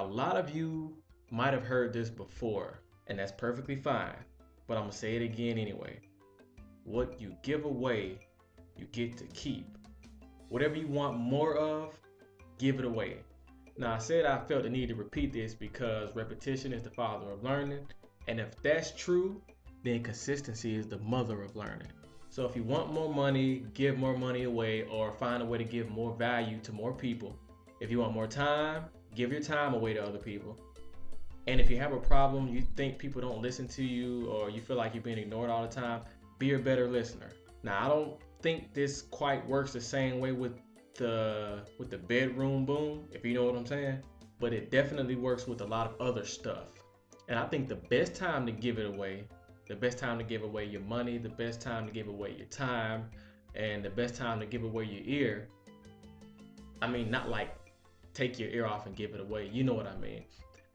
A lot of you might have heard this before, and that's perfectly fine, but I'm gonna say it again anyway. What you give away, you get to keep. Whatever you want more of, give it away. Now, I said I felt the need to repeat this because repetition is the father of learning, and if that's true, then consistency is the mother of learning. So if you want more money, give more money away or find a way to give more value to more people. If you want more time, give your time away to other people. And if you have a problem, you think people don't listen to you or you feel like you're being ignored all the time, be a better listener. Now, I don't think this quite works the same way with the bedroom boom, if you know what I'm saying, but it definitely works with a lot of other stuff. And I think the best time to give it away, the best time to give away your money, the best time to give away your time, and the best time to give away your ear, I mean, not like take your ear off and give it away, you know what I mean.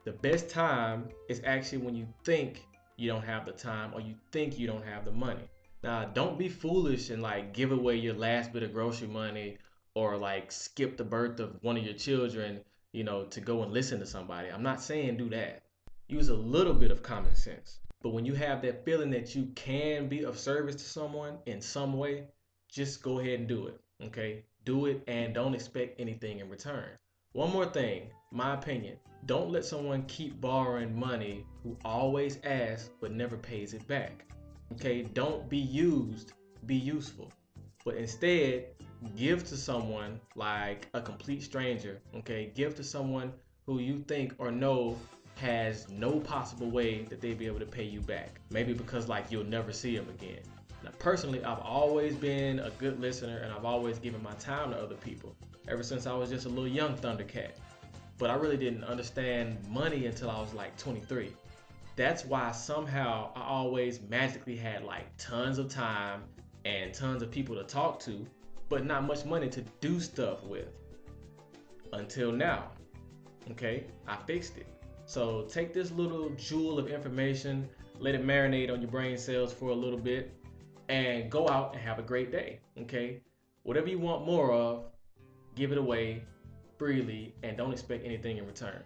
The best time is actually when you think you don't have the time or you think you don't have the money. Now, don't be foolish and like give away your last bit of grocery money or like skip the birth of one of your children, to go and listen to somebody. I'm not saying do that. Use a little bit of common sense. But when you have that feeling that you can be of service to someone in some way, just go ahead and do it. Okay? Do it and don't expect anything in return. One more thing, my opinion. Don't let someone keep borrowing money who always asks but never pays it back. Okay? Don't be used, be useful. But instead, give to someone like a complete stranger. Okay? Give to someone who you think or know has no possible way that they'd be able to pay you back. Maybe because like you'll never see them again. Now, personally, I've always been a good listener and I've always given my time to other people ever since I was just a little young Thundercat. But I really didn't understand money until I was like 23. That's why somehow I always magically had like tons of time and tons of people to talk to, but not much money to do stuff with. Until now. Okay? I fixed it. So take this little jewel of information, let it marinate on your brain cells for a little bit, and go out and have a great day. Okay? Whatever you want more of, give it away freely and don't expect anything in return.